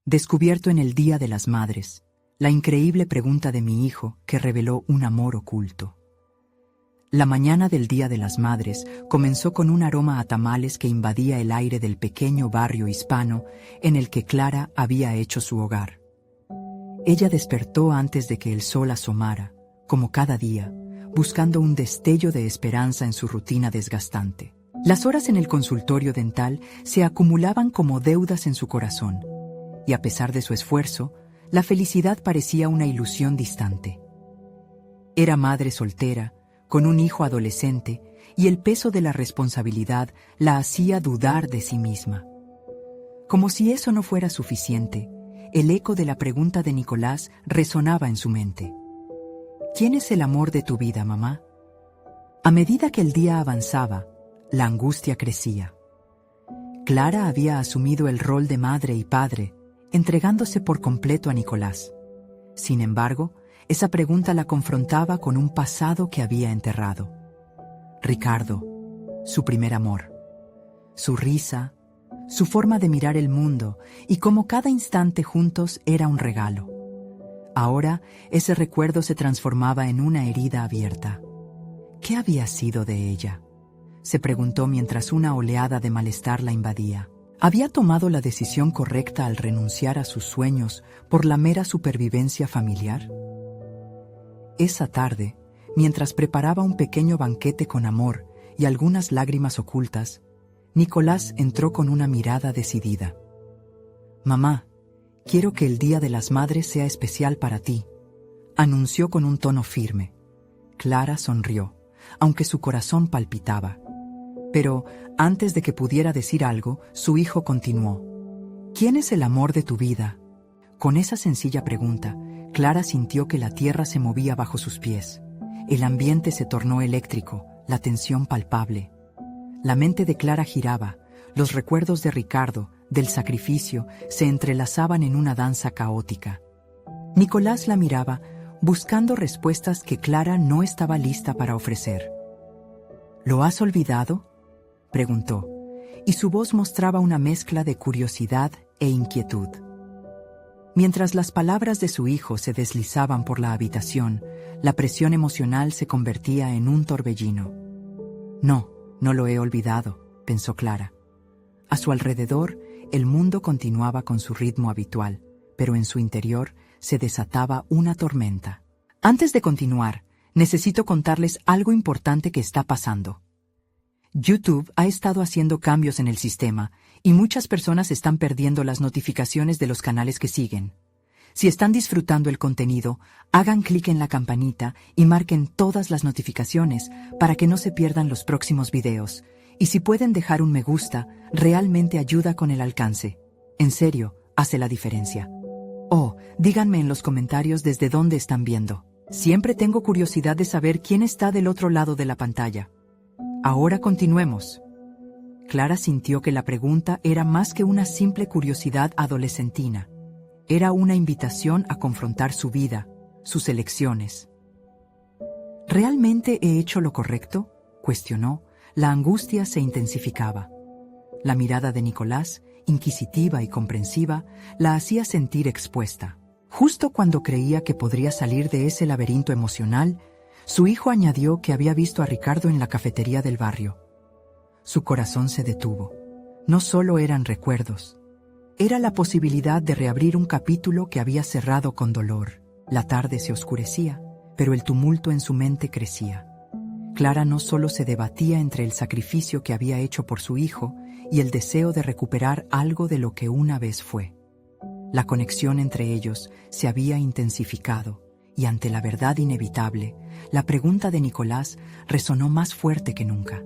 Descubierto en el Día de las Madres, la increíble pregunta de mi hijo que reveló un amor oculto. La mañana del Día de las Madres comenzó con un aroma a tamales que invadía el aire del pequeño barrio hispano en el que Clara había hecho su hogar. Ella despertó antes de que el sol asomara, como cada día, buscando un destello de esperanza en su rutina desgastante. Las horas en el consultorio dental se acumulaban como deudas en su corazón, y a pesar de su esfuerzo, la felicidad parecía una ilusión distante. Era madre soltera, con un hijo adolescente, y el peso de la responsabilidad la hacía dudar de sí misma. Como si eso no fuera suficiente, el eco de la pregunta de Nicolás resonaba en su mente. ¿Quién es el amor de tu vida, mamá? A medida que el día avanzaba, la angustia crecía. Clara había asumido el rol de madre y padre, entregándose por completo a Nicolás. Sin embargo, esa pregunta la confrontaba con un pasado que había enterrado. Ricardo, su primer amor, su risa, su forma de mirar el mundo y cómo cada instante juntos era un regalo. Ahora, ese recuerdo se transformaba en una herida abierta. ¿Qué había sido de ella?, se preguntó mientras una oleada de malestar la invadía. ¿Había tomado la decisión correcta al renunciar a sus sueños por la mera supervivencia familiar? Esa tarde, mientras preparaba un pequeño banquete con amor y algunas lágrimas ocultas, Nicolás entró con una mirada decidida. «Mamá, quiero que el Día de las Madres sea especial para ti», anunció con un tono firme. Clara sonrió, aunque su corazón palpitaba. Pero, antes de que pudiera decir algo, su hijo continuó. «¿Quién es el amor de tu vida?». Con esa sencilla pregunta, Clara sintió que la tierra se movía bajo sus pies. El ambiente se tornó eléctrico, la tensión palpable. La mente de Clara giraba, los recuerdos de Ricardo, del sacrificio, se entrelazaban en una danza caótica. Nicolás la miraba, buscando respuestas que Clara no estaba lista para ofrecer. «¿Lo has olvidado?», preguntó, y su voz mostraba una mezcla de curiosidad e inquietud. Mientras las palabras de su hijo se deslizaban por la habitación, la presión emocional se convertía en un torbellino. «No, no lo he olvidado», pensó Clara. A su alrededor, el mundo continuaba con su ritmo habitual, pero en su interior se desataba una tormenta. Antes de continuar, necesito contarles algo importante que está pasando. YouTube ha estado haciendo cambios en el sistema y muchas personas están perdiendo las notificaciones de los canales que siguen. Si están disfrutando el contenido, hagan clic en la campanita y marquen todas las notificaciones para que no se pierdan los próximos videos. Y si pueden dejar un me gusta, realmente ayuda con el alcance. En serio, hace la diferencia. Oh, díganme en los comentarios desde dónde están viendo. Siempre tengo curiosidad de saber quién está del otro lado de la pantalla. Ahora continuemos. Clara sintió que la pregunta era más que una simple curiosidad adolescentina. Era una invitación a confrontar su vida, sus elecciones. ¿Realmente he hecho lo correcto?, cuestionó. La angustia se intensificaba. La mirada de Nicolás, inquisitiva y comprensiva, la hacía sentir expuesta. Justo cuando creía que podría salir de ese laberinto emocional, su hijo añadió que había visto a Ricardo en la cafetería del barrio. Su corazón se detuvo. No solo eran recuerdos. Era la posibilidad de reabrir un capítulo que había cerrado con dolor. La tarde se oscurecía, pero el tumulto en su mente crecía. Clara no solo se debatía entre el sacrificio que había hecho por su hijo y el deseo de recuperar algo de lo que una vez fue. La conexión entre ellos se había intensificado. Y ante la verdad inevitable, la pregunta de Nicolás resonó más fuerte que nunca.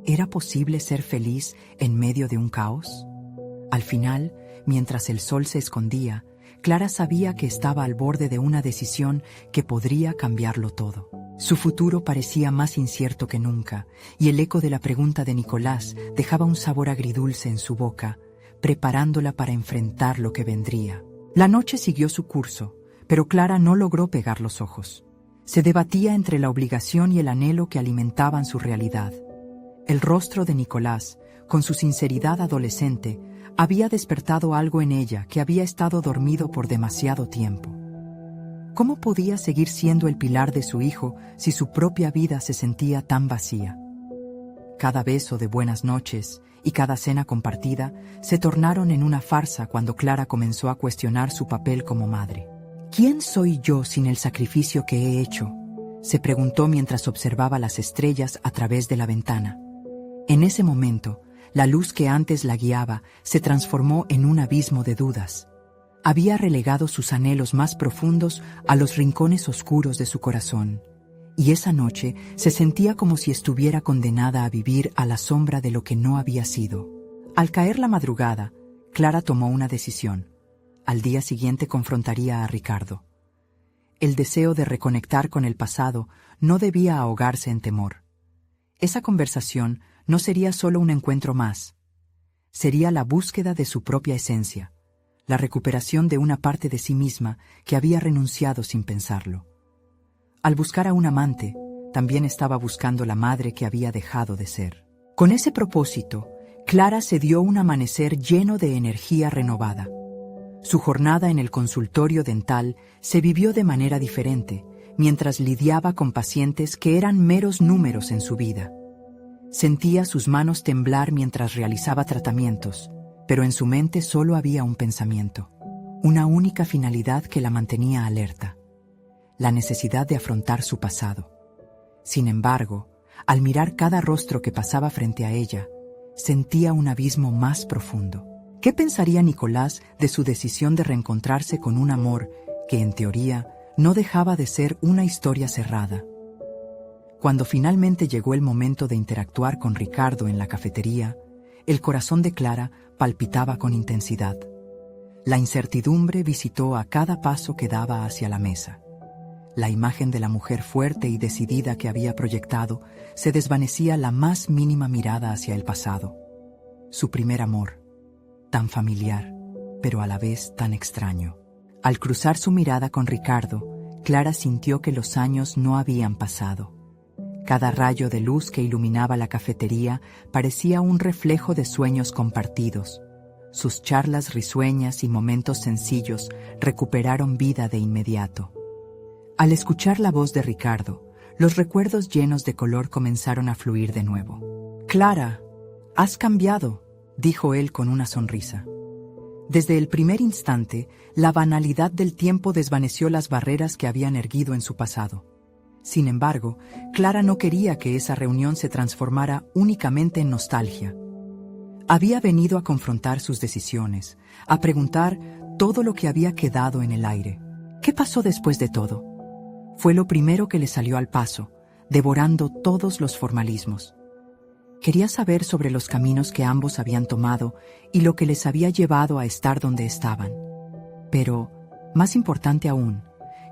¿Era posible ser feliz en medio de un caos? Al final, mientras el sol se escondía, Clara sabía que estaba al borde de una decisión que podría cambiarlo todo. Su futuro parecía más incierto que nunca, y el eco de la pregunta de Nicolás dejaba un sabor agridulce en su boca, preparándola para enfrentar lo que vendría. La noche siguió su curso, pero Clara no logró pegar los ojos. Se debatía entre la obligación y el anhelo que alimentaban su realidad. El rostro de Nicolás, con su sinceridad adolescente, había despertado algo en ella que había estado dormido por demasiado tiempo. ¿Cómo podía seguir siendo el pilar de su hijo si su propia vida se sentía tan vacía? Cada beso de buenas noches y cada cena compartida se tornaron en una farsa cuando Clara comenzó a cuestionar su papel como madre. ¿Quién soy yo sin el sacrificio que he hecho?, se preguntó mientras observaba las estrellas a través de la ventana. En ese momento, la luz que antes la guiaba se transformó en un abismo de dudas. Había relegado sus anhelos más profundos a los rincones oscuros de su corazón, y esa noche se sentía como si estuviera condenada a vivir a la sombra de lo que no había sido. Al caer la madrugada, Clara tomó una decisión. Al día siguiente confrontaría a Ricardo. El deseo de reconectar con el pasado no debía ahogarse en temor. Esa conversación no sería solo un encuentro más. Sería la búsqueda de su propia esencia, la recuperación de una parte de sí misma que había renunciado sin pensarlo. Al buscar a un amante, también estaba buscando la madre que había dejado de ser. Con ese propósito, Clara se dio un amanecer lleno de energía renovada. Su jornada en el consultorio dental se vivió de manera diferente, mientras lidiaba con pacientes que eran meros números en su vida. Sentía sus manos temblar mientras realizaba tratamientos, pero en su mente solo había un pensamiento, una única finalidad que la mantenía alerta: la necesidad de afrontar su pasado. Sin embargo, al mirar cada rostro que pasaba frente a ella, sentía un abismo más profundo. ¿Qué pensaría Nicolás de su decisión de reencontrarse con un amor que, en teoría, no dejaba de ser una historia cerrada? Cuando finalmente llegó el momento de interactuar con Ricardo en la cafetería, el corazón de Clara palpitaba con intensidad. La incertidumbre visitó a cada paso que daba hacia la mesa. La imagen de la mujer fuerte y decidida que había proyectado se desvanecía la más mínima mirada hacia el pasado. Su primer amor, tan familiar, pero a la vez tan extraño. Al cruzar su mirada con Ricardo, Clara sintió que los años no habían pasado. Cada rayo de luz que iluminaba la cafetería parecía un reflejo de sueños compartidos. Sus charlas risueñas y momentos sencillos recuperaron vida de inmediato. Al escuchar la voz de Ricardo, los recuerdos llenos de color comenzaron a fluir de nuevo. «Clara, has cambiado», dijo él con una sonrisa. Desde el primer instante, la banalidad del tiempo desvaneció las barreras que habían erguido en su pasado. Sin embargo, Clara no quería que esa reunión se transformara únicamente en nostalgia. Había venido a confrontar sus decisiones, a preguntar todo lo que había quedado en el aire. ¿Qué pasó después de todo? Fue lo primero que le salió al paso, devorando todos los formalismos. Quería saber sobre los caminos que ambos habían tomado y lo que les había llevado a estar donde estaban. Pero, más importante aún,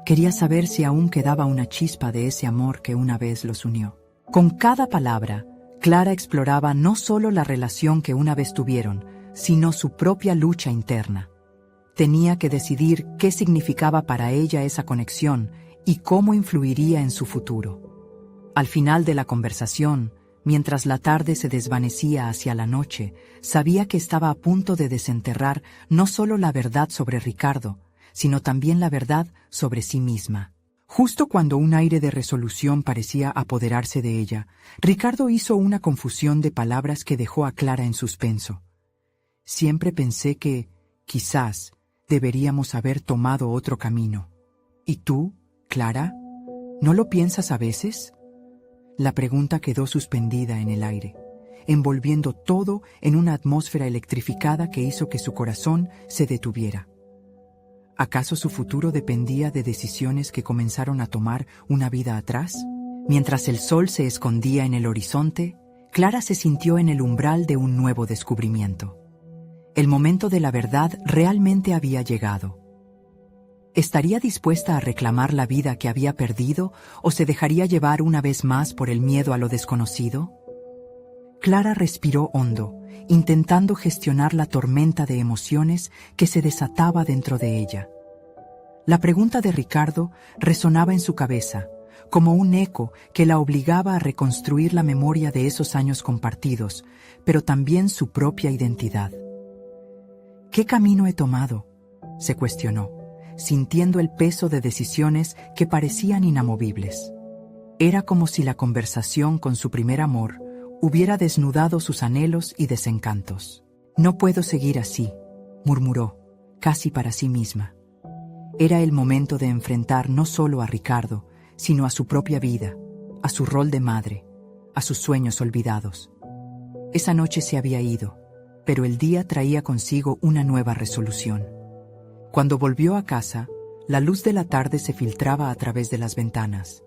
quería saber si aún quedaba una chispa de ese amor que una vez los unió. Con cada palabra, Clara exploraba no solo la relación que una vez tuvieron, sino su propia lucha interna. Tenía que decidir qué significaba para ella esa conexión y cómo influiría en su futuro. Al final de la conversación, mientras la tarde se desvanecía hacia la noche, sabía que estaba a punto de desenterrar no solo la verdad sobre Ricardo, sino también la verdad sobre sí misma. Justo cuando un aire de resolución parecía apoderarse de ella, Ricardo hizo una confusión de palabras que dejó a Clara en suspenso. Siempre pensé que, quizás, deberíamos haber tomado otro camino. ¿Y tú, Clara? ¿No lo piensas a veces? La pregunta quedó suspendida en el aire, envolviendo todo en una atmósfera electrificada que hizo que su corazón se detuviera. ¿Acaso su futuro dependía de decisiones que comenzaron a tomar una vida atrás? Mientras el sol se escondía en el horizonte, Clara se sintió en el umbral de un nuevo descubrimiento. El momento de la verdad realmente había llegado. ¿Estaría dispuesta a reclamar la vida que había perdido o se dejaría llevar una vez más por el miedo a lo desconocido? Clara respiró hondo, intentando gestionar la tormenta de emociones que se desataba dentro de ella. La pregunta de Ricardo resonaba en su cabeza, como un eco que la obligaba a reconstruir la memoria de esos años compartidos, pero también su propia identidad. ¿Qué camino he tomado?, se cuestionó, sintiendo el peso de decisiones que parecían inamovibles. Era como si la conversación con su primer amor hubiera desnudado sus anhelos y desencantos. «No puedo seguir así», murmuró, casi para sí misma. Era el momento de enfrentar no solo a Ricardo, sino a su propia vida, a su rol de madre, a sus sueños olvidados. Esa noche se había ido, pero el día traía consigo una nueva resolución. Cuando volvió a casa, la luz de la tarde se filtraba a través de las ventanas.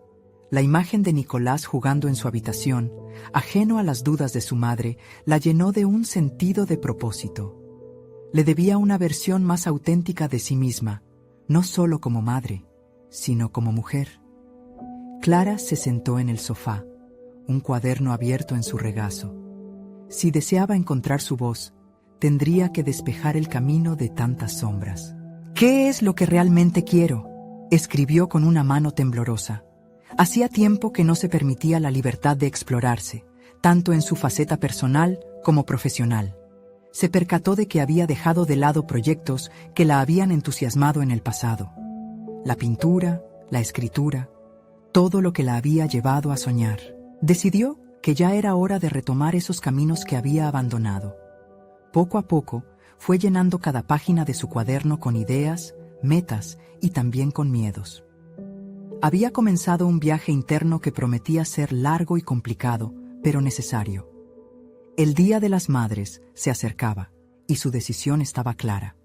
La imagen de Nicolás jugando en su habitación, ajeno a las dudas de su madre, la llenó de un sentido de propósito. Le debía una versión más auténtica de sí misma, no solo como madre, sino como mujer. Clara se sentó en el sofá, un cuaderno abierto en su regazo. Si deseaba encontrar su voz, tendría que despejar el camino de tantas sombras. «¿Qué es lo que realmente quiero?», escribió con una mano temblorosa. Hacía tiempo que no se permitía la libertad de explorarse, tanto en su faceta personal como profesional. Se percató de que había dejado de lado proyectos que la habían entusiasmado en el pasado. La pintura, la escritura, todo lo que la había llevado a soñar. Decidió que ya era hora de retomar esos caminos que había abandonado. Poco a poco, fue llenando cada página de su cuaderno con ideas, metas y también con miedos. Había comenzado un viaje interno que prometía ser largo y complicado, pero necesario. El Día de las Madres se acercaba, y su decisión estaba clara.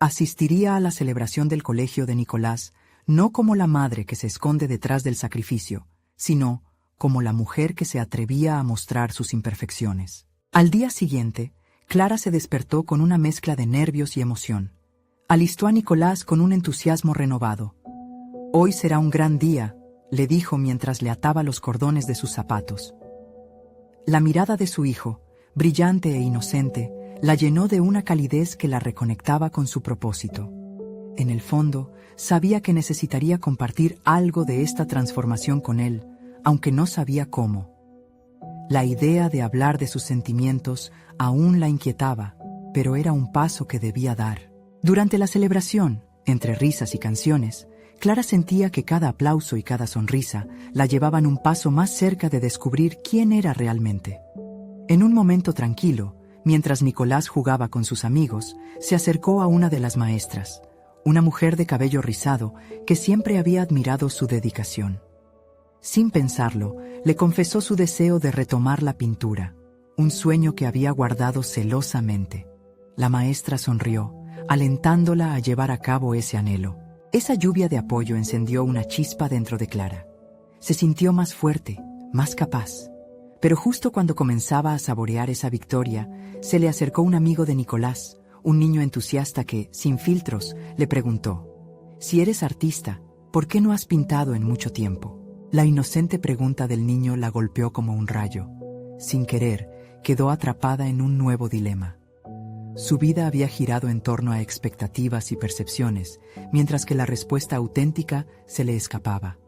Asistiría a la celebración del colegio de Nicolás, no como la madre que se esconde detrás del sacrificio, sino como la mujer que se atrevía a mostrar sus imperfecciones. Al día siguiente, Clara se despertó con una mezcla de nervios y emoción. Alistó a Nicolás con un entusiasmo renovado. «Hoy será un gran día», le dijo mientras le ataba los cordones de sus zapatos. La mirada de su hijo, brillante e inocente, la llenó de una calidez que la reconectaba con su propósito. En el fondo, sabía que necesitaría compartir algo de esta transformación con él, aunque no sabía cómo. La idea de hablar de sus sentimientos aún la inquietaba, pero era un paso que debía dar. Durante la celebración, entre risas y canciones, Clara sentía que cada aplauso y cada sonrisa la llevaban un paso más cerca de descubrir quién era realmente. En un momento tranquilo, mientras Nicolás jugaba con sus amigos, se acercó a una de las maestras, una mujer de cabello rizado que siempre había admirado su dedicación. Sin pensarlo, le confesó su deseo de retomar la pintura, un sueño que había guardado celosamente. La maestra sonrió, alentándola a llevar a cabo ese anhelo. Esa lluvia de apoyo encendió una chispa dentro de Clara. Se sintió más fuerte, más capaz. Pero justo cuando comenzaba a saborear esa victoria, se le acercó un amigo de Nicolás, un niño entusiasta que, sin filtros, le preguntó: «Si eres artista, ¿por qué no has pintado en mucho tiempo?». La inocente pregunta del niño la golpeó como un rayo. Sin querer, quedó atrapada en un nuevo dilema. Su vida había girado en torno a expectativas y percepciones, mientras que la respuesta auténtica se le escapaba.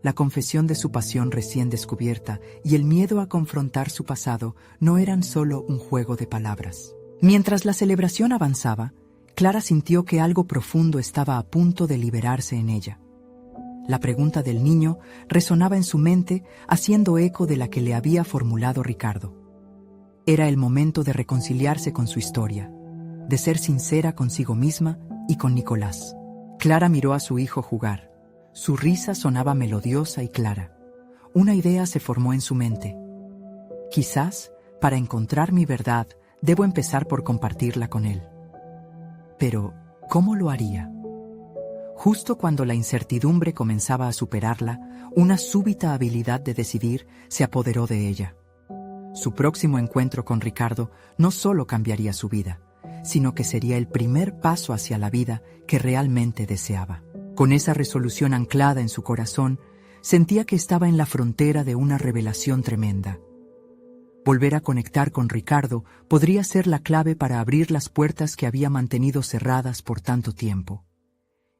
La confesión de su pasión recién descubierta y el miedo a confrontar su pasado no eran solo un juego de palabras. Mientras la celebración avanzaba, Clara sintió que algo profundo estaba a punto de liberarse en ella. La pregunta del niño resonaba en su mente, haciendo eco de la que le había formulado Ricardo. Era el momento de reconciliarse con su historia, de ser sincera consigo misma y con Nicolás. Clara miró a su hijo jugar. Su risa sonaba melodiosa y clara. Una idea se formó en su mente. Quizás, para encontrar mi verdad, debo empezar por compartirla con él. Pero, ¿cómo lo haría? Justo cuando la incertidumbre comenzaba a superarla, una súbita habilidad de decidir se apoderó de ella. Su próximo encuentro con Ricardo no solo cambiaría su vida, sino que sería el primer paso hacia la vida que realmente deseaba. Con esa resolución anclada en su corazón, sentía que estaba en la frontera de una revelación tremenda. Volver a conectar con Ricardo podría ser la clave para abrir las puertas que había mantenido cerradas por tanto tiempo.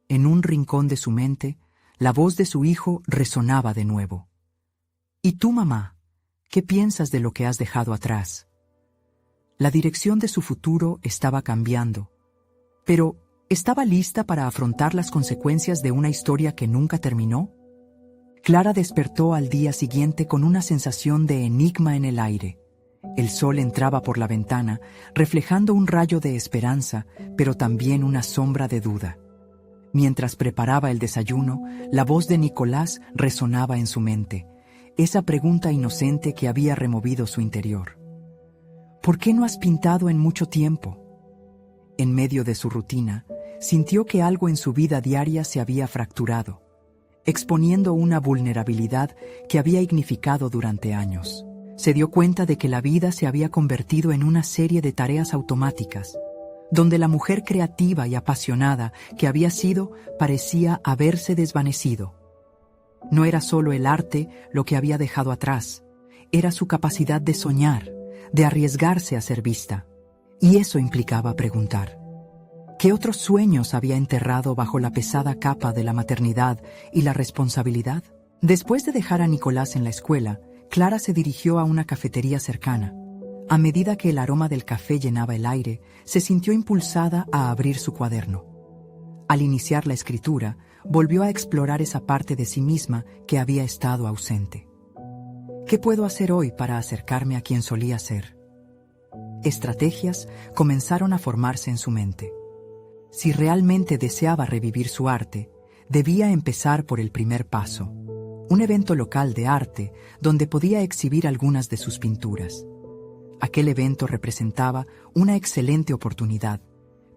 En un rincón de su mente, la voz de su hijo resonaba de nuevo. «¿Y tú, mamá? ¿Qué piensas de lo que has dejado atrás?». La dirección de su futuro estaba cambiando, Pero, ¿estaba lista para afrontar las consecuencias de una historia que nunca terminó? Clara despertó al día siguiente con una sensación de enigma en el aire. El sol entraba por la ventana, reflejando un rayo de esperanza, pero también una sombra de duda. Mientras preparaba el desayuno, la voz de Nicolás resonaba en su mente, esa pregunta inocente que había removido su interior. ¿Por qué no has pintado en mucho tiempo? En medio de su rutina, sintió que algo en su vida diaria se había fracturado, exponiendo una vulnerabilidad que había ignificado durante años. Se dio cuenta de que la vida se había convertido en una serie de tareas automáticas, donde la mujer creativa y apasionada que había sido parecía haberse desvanecido. No era solo el arte lo que había dejado atrás, era su capacidad de soñar, de arriesgarse a ser vista. Y eso implicaba preguntar, ¿qué otros sueños había enterrado bajo la pesada capa de la maternidad y la responsabilidad? Después de dejar a Nicolás en la escuela, Clara se dirigió a una cafetería cercana. A medida que el aroma del café llenaba el aire, se sintió impulsada a abrir su cuaderno. Al iniciar la escritura, volvió a explorar esa parte de sí misma que había estado ausente. ¿Qué puedo hacer hoy para acercarme a quien solía ser? Estrategias comenzaron a formarse en su mente. Si realmente deseaba revivir su arte, debía empezar por el primer paso, un evento local de arte donde podía exhibir algunas de sus pinturas. Aquel evento representaba una excelente oportunidad,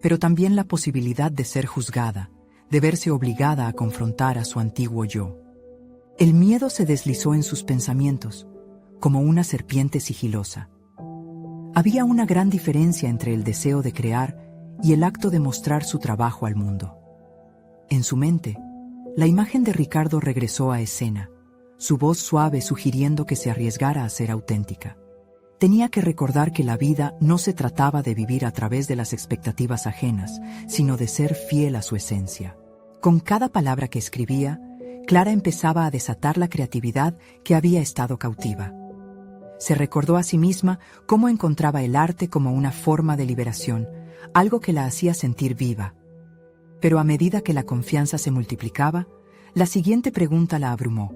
pero también la posibilidad de ser juzgada, de verse obligada a confrontar a su antiguo yo. El miedo se deslizó en sus pensamientos, como una serpiente sigilosa. Había una gran diferencia entre el deseo de crear y el acto de mostrar su trabajo al mundo. En su mente, la imagen de Ricardo regresó a escena, su voz suave sugiriendo que se arriesgara a ser auténtica. Tenía que recordar que la vida no se trataba de vivir a través de las expectativas ajenas, sino de ser fiel a su esencia. Con cada palabra que escribía, Clara empezaba a desatar la creatividad que había estado cautiva. Se recordó a sí misma cómo encontraba el arte como una forma de liberación, algo que la hacía sentir viva. Pero a medida que la confianza se multiplicaba, la siguiente pregunta la abrumó.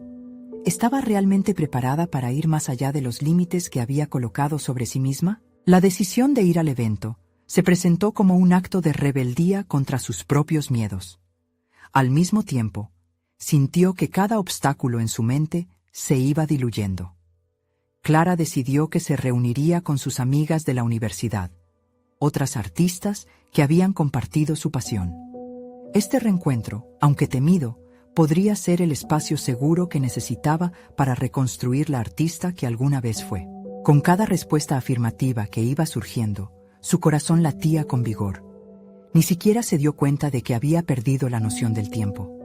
¿Estaba realmente preparada para ir más allá de los límites que había colocado sobre sí misma? La decisión de ir al evento se presentó como un acto de rebeldía contra sus propios miedos. Al mismo tiempo, sintió que cada obstáculo en su mente se iba diluyendo. Clara decidió que se reuniría con sus amigas de la universidad, otras artistas que habían compartido su pasión. Este reencuentro, aunque temido, podría ser el espacio seguro que necesitaba para reconstruir la artista que alguna vez fue. Con cada respuesta afirmativa que iba surgiendo, su corazón latía con vigor. Ni siquiera se dio cuenta de que había perdido la noción del tiempo.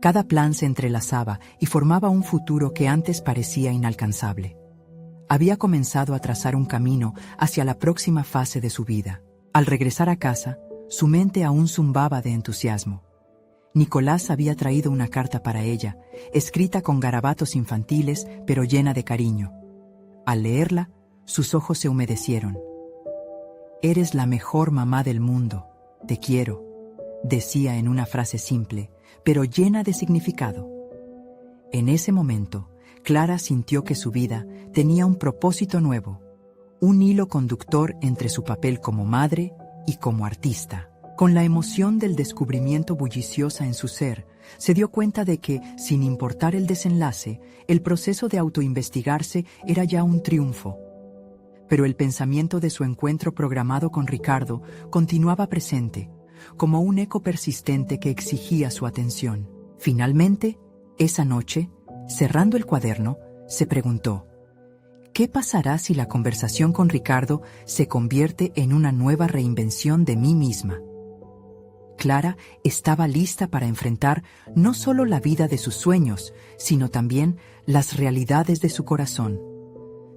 Cada plan se entrelazaba y formaba un futuro que antes parecía inalcanzable. Había comenzado a trazar un camino hacia la próxima fase de su vida. Al regresar a casa, su mente aún zumbaba de entusiasmo. Nicolás había traído una carta para ella, escrita con garabatos infantiles, pero llena de cariño. Al leerla, sus ojos se humedecieron. «Eres la mejor mamá del mundo, te quiero», decía en una frase simple, pero llena de significado. En ese momento, Clara sintió que su vida tenía un propósito nuevo, un hilo conductor entre su papel como madre y como artista. Con la emoción del descubrimiento bulliciosa en su ser, se dio cuenta de que, sin importar el desenlace, el proceso de autoinvestigarse era ya un triunfo. Pero el pensamiento de su encuentro programado con Ricardo continuaba presente, como un eco persistente que exigía su atención. Finalmente, esa noche, cerrando el cuaderno, se preguntó, ¿qué pasará si la conversación con Ricardo se convierte en una nueva reinvención de mí misma? Clara estaba lista para enfrentar no solo la vida de sus sueños, sino también las realidades de su corazón.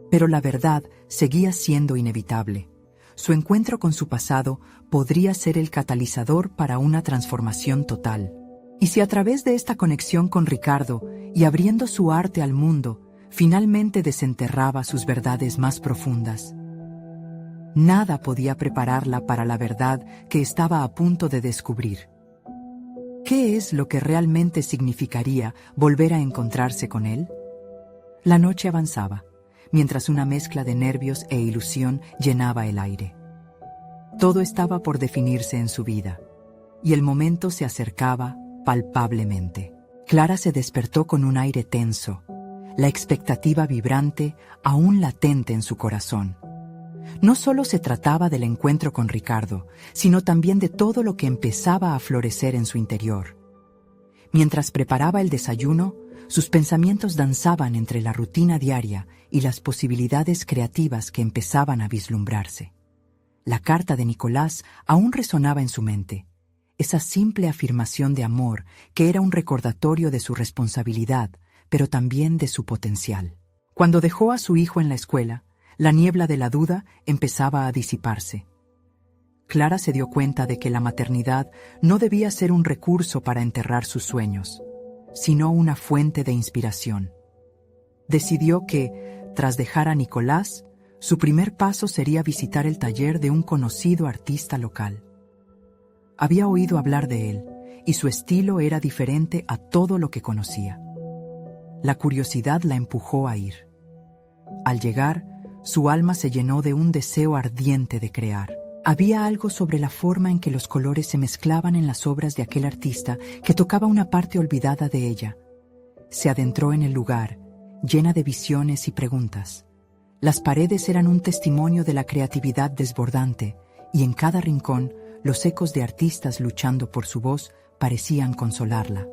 Pero la verdad seguía siendo inevitable. Su encuentro con su pasado podría ser el catalizador para una transformación total. Y si a través de esta conexión con Ricardo y abriendo su arte al mundo, finalmente desenterraba sus verdades más profundas. Nada podía prepararla para la verdad que estaba a punto de descubrir. ¿Qué es lo que realmente significaría volver a encontrarse con él? La noche avanzaba, mientras una mezcla de nervios e ilusión llenaba el aire. Todo estaba por definirse en su vida, y el momento se acercaba palpablemente. Clara se despertó con un aire tenso, la expectativa vibrante aún latente en su corazón. No solo se trataba del encuentro con Ricardo, sino también de todo lo que empezaba a florecer en su interior. Mientras preparaba el desayuno, sus pensamientos danzaban entre la rutina diaria y las posibilidades creativas que empezaban a vislumbrarse. La carta de Nicolás aún resonaba en su mente, esa simple afirmación de amor que era un recordatorio de su responsabilidad, pero también de su potencial. Cuando dejó a su hijo en la escuela, la niebla de la duda empezaba a disiparse. Clara se dio cuenta de que la maternidad no debía ser un recurso para enterrar sus sueños, sino una fuente de inspiración. Decidió que, tras dejar a Nicolás, su primer paso sería visitar el taller de un conocido artista local. Había oído hablar de él, y su estilo era diferente a todo lo que conocía. La curiosidad la empujó a ir. Al llegar, su alma se llenó de un deseo ardiente de crear. Había algo sobre la forma en que los colores se mezclaban en las obras de aquel artista que tocaba una parte olvidada de ella. Se adentró en el lugar, llena de visiones y preguntas. Las paredes eran un testimonio de la creatividad desbordante, y en cada rincón, los ecos de artistas luchando por su voz parecían consolarla.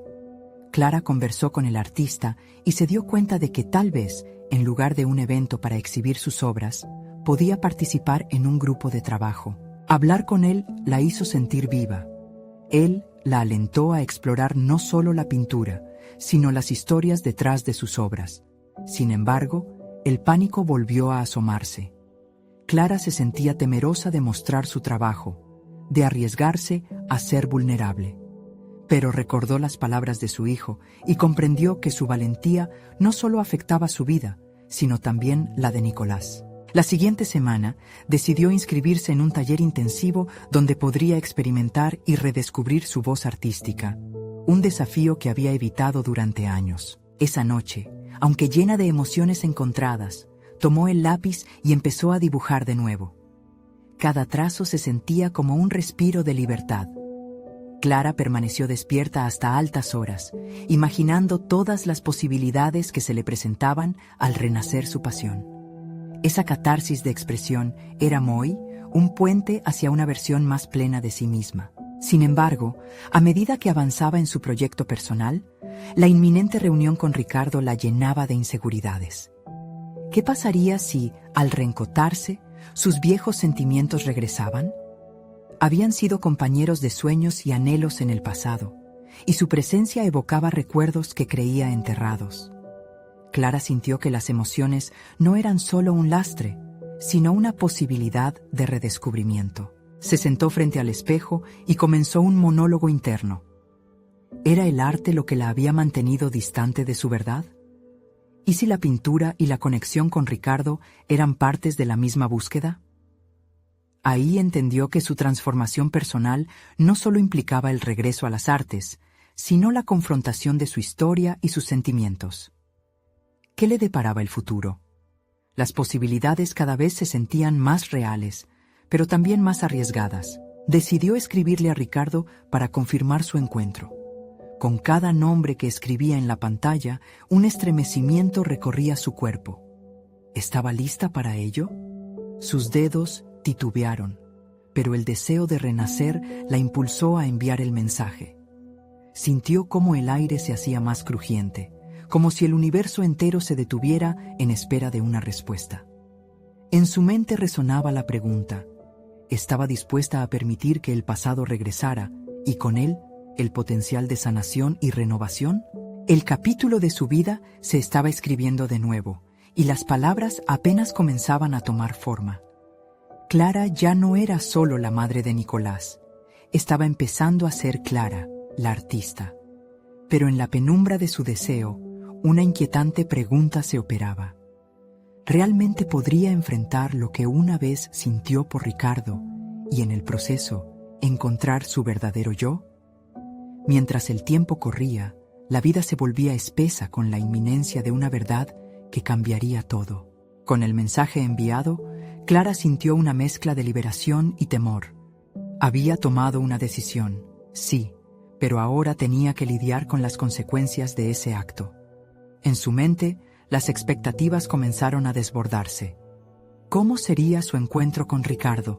Clara conversó con el artista y se dio cuenta de que tal vez, en lugar de un evento para exhibir sus obras, podía participar en un grupo de trabajo. Hablar con él la hizo sentir viva. Él la alentó a explorar no solo la pintura, sino las historias detrás de sus obras. Sin embargo, el pánico volvió a asomarse. Clara se sentía temerosa de mostrar su trabajo, de arriesgarse a ser vulnerable. Pero recordó las palabras de su hijo y comprendió que su valentía no solo afectaba su vida, sino también la de Nicolás. La siguiente semana decidió inscribirse en un taller intensivo donde podría experimentar y redescubrir su voz artística, un desafío que había evitado durante años. Esa noche, aunque llena de emociones encontradas, tomó el lápiz y empezó a dibujar de nuevo. Cada trazo se sentía como un respiro de libertad. Clara permaneció despierta hasta altas horas, imaginando todas las posibilidades que se le presentaban al renacer su pasión. Esa catarsis de expresión era Moy, un puente hacia una versión más plena de sí misma. Sin embargo, a medida que avanzaba en su proyecto personal, la inminente reunión con Ricardo la llenaba de inseguridades. ¿Qué pasaría si, al reencotarse, sus viejos sentimientos regresaban? Habían sido compañeros de sueños y anhelos en el pasado, y su presencia evocaba recuerdos que creía enterrados. Clara sintió que las emociones no eran solo un lastre, sino una posibilidad de redescubrimiento. Se sentó frente al espejo y comenzó un monólogo interno. ¿Era el arte lo que la había mantenido distante de su verdad? ¿Y si la pintura y la conexión con Ricardo eran partes de la misma búsqueda? Ahí entendió que su transformación personal no solo implicaba el regreso a las artes, sino la confrontación de su historia y sus sentimientos. ¿Qué le deparaba el futuro? Las posibilidades cada vez se sentían más reales, pero también más arriesgadas. Decidió escribirle a Ricardo para confirmar su encuentro. Con cada nombre que escribía en la pantalla, un estremecimiento recorría su cuerpo. ¿Estaba lista para ello? Sus dedos titubearon, pero el deseo de renacer la impulsó a enviar el mensaje. Sintió cómo el aire se hacía más crujiente, como si el universo entero se detuviera en espera de una respuesta. En su mente resonaba la pregunta: ¿estaba dispuesta a permitir que el pasado regresara y con él el potencial de sanación y renovación? El capítulo de su vida se estaba escribiendo de nuevo, y las palabras apenas comenzaban a tomar forma. Clara ya no era solo la madre de Nicolás, estaba empezando a ser Clara, la artista. Pero en la penumbra de su deseo, una inquietante pregunta se operaba. ¿realmente podría enfrentar lo que una vez sintió por Ricardo y en el proceso encontrar su verdadero yo? Mientras el tiempo corría, la vida se volvía espesa con la inminencia de una verdad que cambiaría todo. Con el mensaje enviado, Clara sintió una mezcla de liberación y temor. Había tomado una decisión, sí, pero ahora tenía que lidiar con las consecuencias de ese acto. En su mente, las expectativas comenzaron a desbordarse. ¿Cómo sería su encuentro con Ricardo?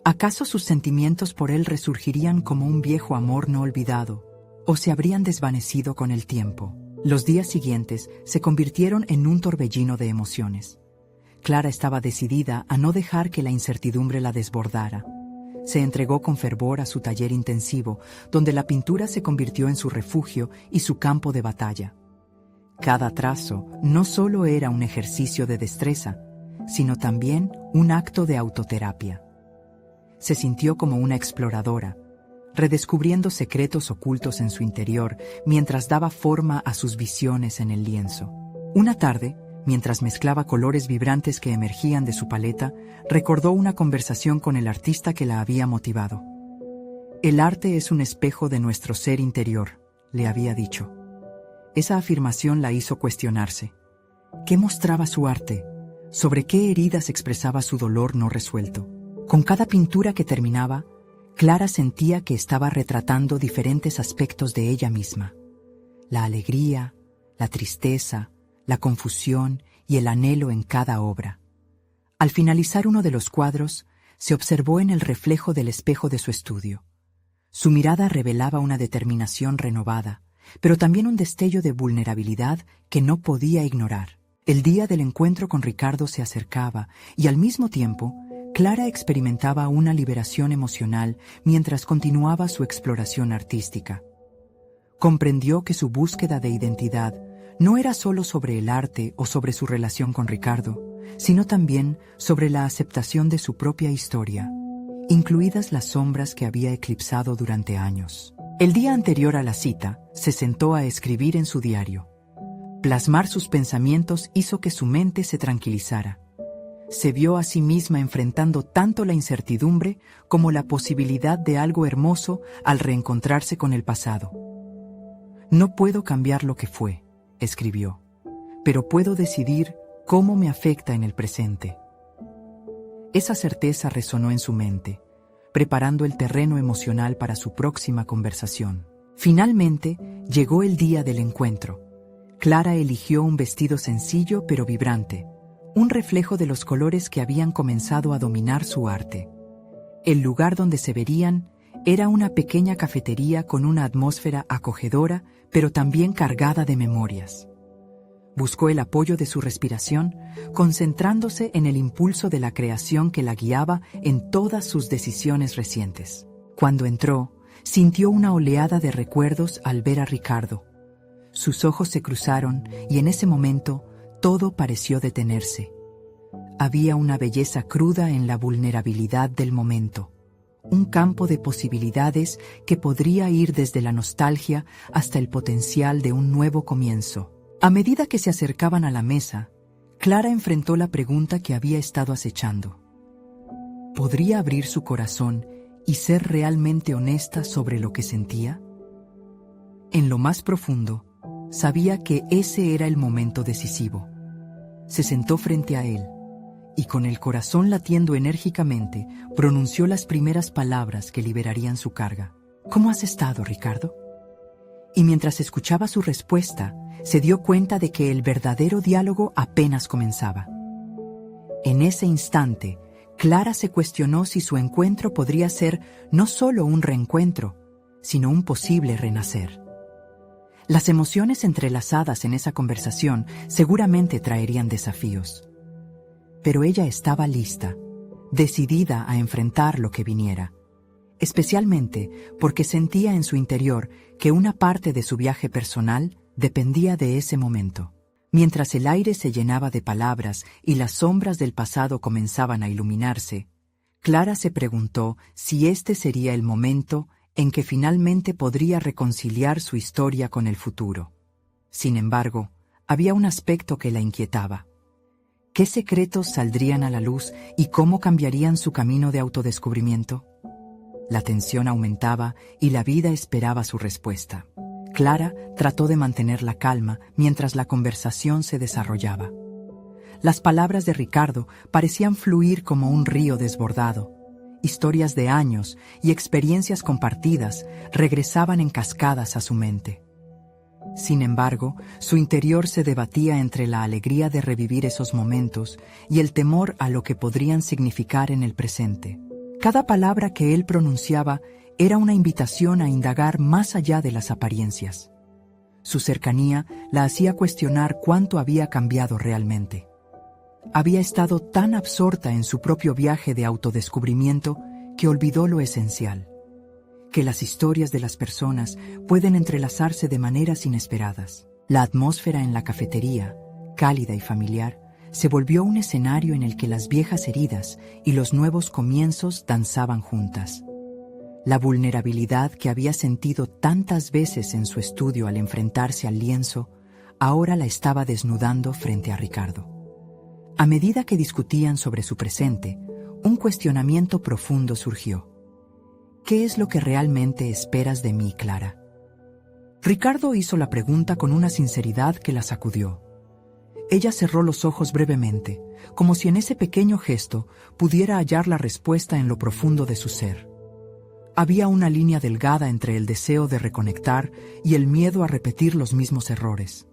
¿Acaso sus sentimientos por él resurgirían como un viejo amor no olvidado, o se habrían desvanecido con el tiempo? Los días siguientes se convirtieron en un torbellino de emociones. Clara estaba decidida a no dejar que la incertidumbre la desbordara. Se entregó con fervor a su taller intensivo, donde la pintura se convirtió en su refugio y su campo de batalla. Cada trazo no solo era un ejercicio de destreza, sino también un acto de autoterapia. Se sintió como una exploradora, redescubriendo secretos ocultos en su interior mientras daba forma a sus visiones en el lienzo. Una tarde, mientras mezclaba colores vibrantes que emergían de su paleta, recordó una conversación con el artista que la había motivado. «El arte es un espejo de nuestro ser interior», le había dicho. Esa afirmación la hizo cuestionarse. ¿Qué mostraba su arte? ¿Sobre qué heridas expresaba su dolor no resuelto? Con cada pintura que terminaba, Clara sentía que estaba retratando diferentes aspectos de ella misma. La alegría, la tristeza, la confusión y el anhelo en cada obra. Al finalizar uno de los cuadros, se observó en el reflejo del espejo de su estudio. Su mirada revelaba una determinación renovada, pero también un destello de vulnerabilidad que no podía ignorar. El día del encuentro con Ricardo se acercaba y al mismo tiempo, Clara experimentaba una liberación emocional mientras continuaba su exploración artística. Comprendió que su búsqueda de identidad no era solo sobre el arte o sobre su relación con Ricardo, sino también sobre la aceptación de su propia historia, incluidas las sombras que había eclipsado durante años. El día anterior a la cita, se sentó a escribir en su diario. Plasmar sus pensamientos hizo que su mente se tranquilizara. Se vio a sí misma enfrentando tanto la incertidumbre como la posibilidad de algo hermoso al reencontrarse con el pasado. «No puedo cambiar lo que fue», escribió, «pero puedo decidir cómo me afecta en el presente». Esa certeza resonó en su mente, preparando el terreno emocional para su próxima conversación. Finalmente, llegó el día del encuentro. Clara eligió un vestido sencillo pero vibrante, un reflejo de los colores que habían comenzado a dominar su arte. El lugar donde se verían era una pequeña cafetería con una atmósfera acogedora, pero también cargada de memorias. Buscó el apoyo de su respiración, concentrándose en el impulso de la creación que la guiaba en todas sus decisiones recientes. Cuando entró, sintió una oleada de recuerdos al ver a Ricardo. Sus ojos se cruzaron y en ese momento todo pareció detenerse. Había una belleza cruda en la vulnerabilidad del momento, un campo de posibilidades que podría ir desde la nostalgia hasta el potencial de un nuevo comienzo. A medida que se acercaban a la mesa, Clara enfrentó la pregunta que había estado acechando. ¿Podría abrir su corazón y ser realmente honesta sobre lo que sentía? En lo más profundo, sabía que ese era el momento decisivo. Se sentó frente a él y con el corazón latiendo enérgicamente, pronunció las primeras palabras que liberarían su carga. «¿Cómo has estado, Ricardo?» Y mientras escuchaba su respuesta, se dio cuenta de que el verdadero diálogo apenas comenzaba. En ese instante, Clara se cuestionó si su encuentro podría ser no solo un reencuentro, sino un posible renacer. Las emociones entrelazadas en esa conversación seguramente traerían desafíos. Pero ella estaba lista, decidida a enfrentar lo que viniera, especialmente porque sentía en su interior que una parte de su viaje personal dependía de ese momento. Mientras el aire se llenaba de palabras y las sombras del pasado comenzaban a iluminarse, Clara se preguntó si este sería el momento en que finalmente podría reconciliar su historia con el futuro. Sin embargo, había un aspecto que la inquietaba. ¿Qué secretos saldrían a la luz y cómo cambiarían su camino de autodescubrimiento? La tensión aumentaba y la vida esperaba su respuesta. Clara trató de mantener la calma mientras la conversación se desarrollaba. Las palabras de Ricardo parecían fluir como un río desbordado. Historias de años y experiencias compartidas regresaban en cascadas a su mente. Sin embargo, su interior se debatía entre la alegría de revivir esos momentos y el temor a lo que podrían significar en el presente. Cada palabra que él pronunciaba era una invitación a indagar más allá de las apariencias. Su cercanía la hacía cuestionar cuánto había cambiado realmente. Había estado tan absorta en su propio viaje de autodescubrimiento que olvidó lo esencial: que las historias de las personas pueden entrelazarse de maneras inesperadas. La atmósfera en la cafetería, cálida y familiar, se volvió un escenario en el que las viejas heridas y los nuevos comienzos danzaban juntas. La vulnerabilidad que había sentido tantas veces en su estudio al enfrentarse al lienzo, ahora la estaba desnudando frente a Ricardo. A medida que discutían sobre su presente, un cuestionamiento profundo surgió. ¿Qué es lo que realmente esperas de mí, Clara? Ricardo hizo la pregunta con una sinceridad que la sacudió. Ella cerró los ojos brevemente, como si en ese pequeño gesto pudiera hallar la respuesta en lo profundo de su ser. Había una línea delgada entre el deseo de reconectar y el miedo a repetir los mismos errores.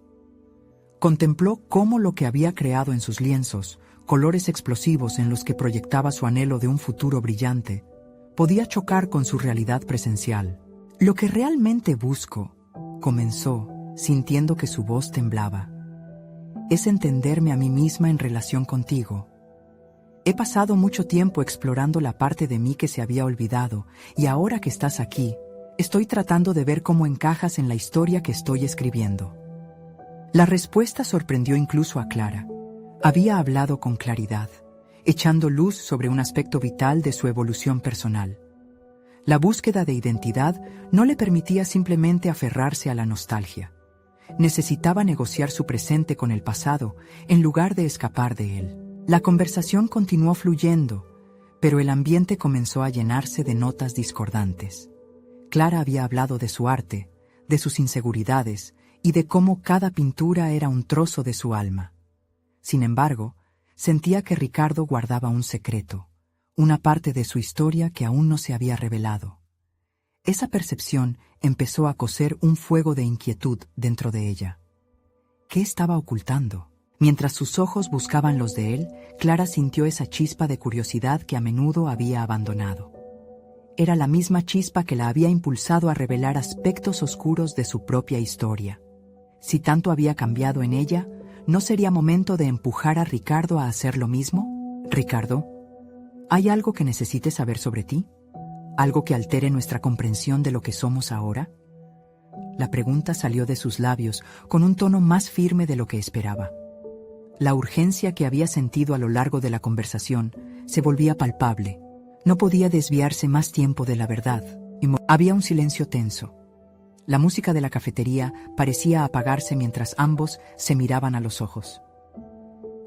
Contempló cómo lo que había creado en sus lienzos, colores explosivos en los que proyectaba su anhelo de un futuro brillante, podía chocar con su realidad presencial. Lo que realmente busco, comenzó, sintiendo que su voz temblaba, es entenderme a mí misma en relación contigo. He pasado mucho tiempo explorando la parte de mí que se había olvidado, y ahora que estás aquí, estoy tratando de ver cómo encajas en la historia que estoy escribiendo. La respuesta sorprendió incluso a Clara. Había hablado con claridad, echando luz sobre un aspecto vital de su evolución personal. La búsqueda de identidad no le permitía simplemente aferrarse a la nostalgia. Necesitaba negociar su presente con el pasado en lugar de escapar de él. La conversación continuó fluyendo, pero el ambiente comenzó a llenarse de notas discordantes. Clara había hablado de su arte, de sus inseguridades y de cómo cada pintura era un trozo de su alma. Sin embargo, sentía que Ricardo guardaba un secreto, una parte de su historia que aún no se había revelado. Esa percepción empezó a cocer un fuego de inquietud dentro de ella. ¿Qué estaba ocultando? Mientras sus ojos buscaban los de él, Clara sintió esa chispa de curiosidad que a menudo había abandonado. Era la misma chispa que la había impulsado a revelar aspectos oscuros de su propia historia. Si tanto había cambiado en ella, ¿no sería momento de empujar a Ricardo a hacer lo mismo? Ricardo, ¿hay algo que necesites saber sobre ti? ¿Algo que altere nuestra comprensión de lo que somos ahora? La pregunta salió de sus labios con un tono más firme de lo que esperaba. La urgencia que había sentido a lo largo de la conversación se volvía palpable. No podía desviarse más tiempo de la verdad. Había un silencio tenso. La música de la cafetería parecía apagarse mientras ambos se miraban a los ojos.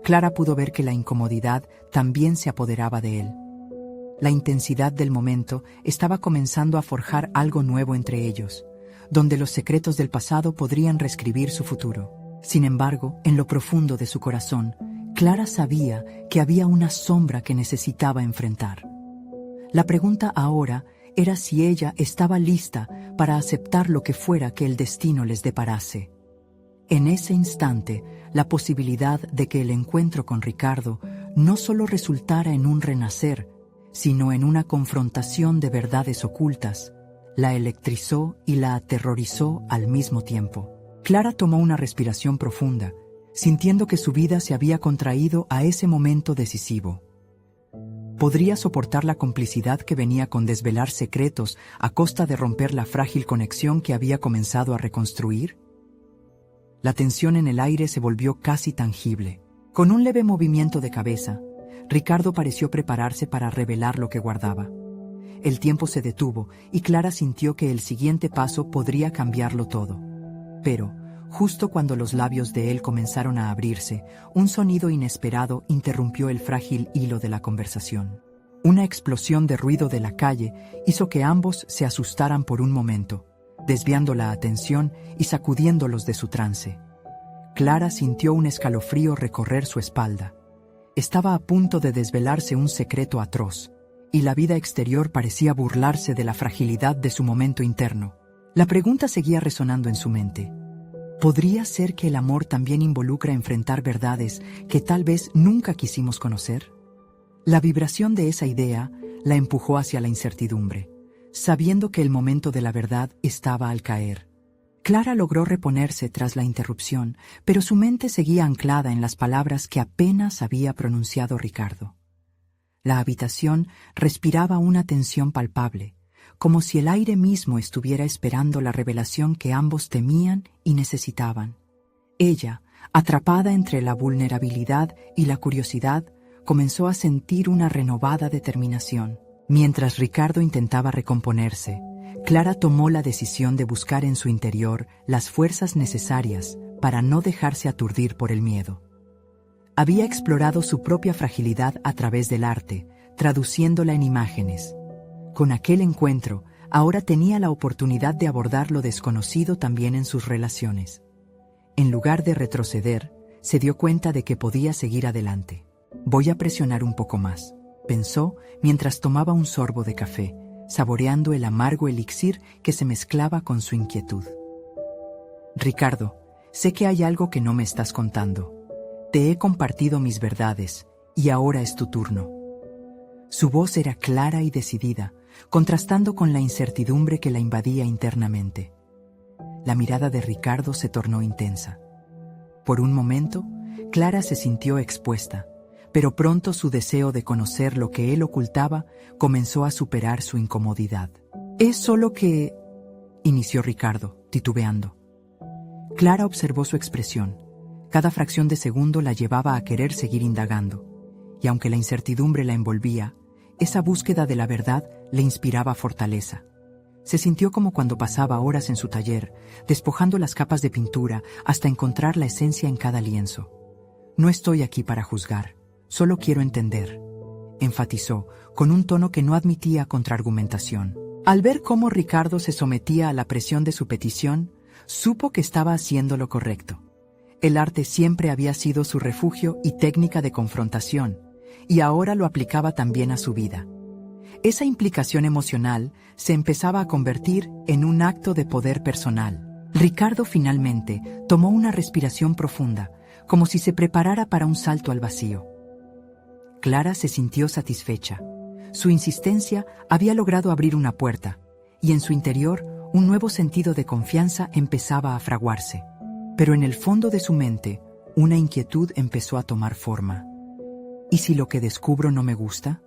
Clara pudo ver que la incomodidad también se apoderaba de él. La intensidad del momento estaba comenzando a forjar algo nuevo entre ellos, donde los secretos del pasado podrían reescribir su futuro. Sin embargo, en lo profundo de su corazón, Clara sabía que había una sombra que necesitaba enfrentar. La pregunta ahora era si ella estaba lista para aceptar lo que fuera que el destino les deparase. En ese instante, la posibilidad de que el encuentro con Ricardo no solo resultara en un renacer, sino en una confrontación de verdades ocultas, la electrizó y la aterrorizó al mismo tiempo. Clara tomó una respiración profunda, sintiendo que su vida se había contraído a ese momento decisivo. ¿Podría soportar la complicidad que venía con desvelar secretos a costa de romper la frágil conexión que había comenzado a reconstruir? La tensión en el aire se volvió casi tangible. Con un leve movimiento de cabeza, Ricardo pareció prepararse para revelar lo que guardaba. El tiempo se detuvo y Clara sintió que el siguiente paso podría cambiarlo todo. Pero, Justo cuando los labios de él comenzaron a abrirse, un sonido inesperado interrumpió el frágil hilo de la conversación. Una explosión de ruido de la calle hizo que ambos se asustaran por un momento, desviando la atención y sacudiéndolos de su trance. Clara sintió un escalofrío recorrer su espalda. Estaba a punto de desvelarse un secreto atroz, y la vida exterior parecía burlarse de la fragilidad de su momento interno. La pregunta seguía resonando en su mente. ¿Podría ser que el amor también involucra enfrentar verdades que tal vez nunca quisimos conocer? La vibración de esa idea la empujó hacia la incertidumbre, sabiendo que el momento de la verdad estaba al caer. Clara logró reponerse tras la interrupción, pero su mente seguía anclada en las palabras que apenas había pronunciado Ricardo. La habitación respiraba una tensión palpable, como si el aire mismo estuviera esperando la revelación que ambos temían y necesitaban. Ella, atrapada entre la vulnerabilidad y la curiosidad, comenzó a sentir una renovada determinación. Mientras Ricardo intentaba recomponerse, Clara tomó la decisión de buscar en su interior las fuerzas necesarias para no dejarse aturdir por el miedo. Había explorado su propia fragilidad a través del arte, traduciéndola en imágenes. Con aquel encuentro, ahora tenía la oportunidad de abordar lo desconocido también en sus relaciones. En lugar de retroceder, se dio cuenta de que podía seguir adelante. «Voy a presionar un poco más», pensó mientras tomaba un sorbo de café, saboreando el amargo elixir que se mezclaba con su inquietud. «Ricardo, sé que hay algo que no me estás contando. Te he compartido mis verdades, y ahora es tu turno». Su voz era clara y decidida, contrastando con la incertidumbre que la invadía internamente. La mirada de Ricardo se tornó intensa. Por un momento, Clara se sintió expuesta, pero pronto su deseo de conocer lo que él ocultaba comenzó a superar su incomodidad. «Es solo que...», inició Ricardo, titubeando. Clara observó su expresión. Cada fracción de segundo la llevaba a querer seguir indagando, y aunque la incertidumbre la envolvía, esa búsqueda de la verdad le inspiraba fortaleza. Se sintió como cuando pasaba horas en su taller, despojando las capas de pintura hasta encontrar la esencia en cada lienzo. «No estoy aquí para juzgar, solo quiero entender», enfatizó, con un tono que no admitía contraargumentación. Al ver cómo Ricardo se sometía a la presión de su petición, supo que estaba haciendo lo correcto. El arte siempre había sido su refugio y técnica de confrontación, y ahora lo aplicaba también a su vida. Esa implicación emocional se empezaba a convertir en un acto de poder personal. Ricardo finalmente tomó una respiración profunda, como si se preparara para un salto al vacío. Clara se sintió satisfecha. Su insistencia había logrado abrir una puerta, y en su interior un nuevo sentido de confianza empezaba a fraguarse. Pero en el fondo de su mente, una inquietud empezó a tomar forma. ¿Y si lo que descubro no me gusta?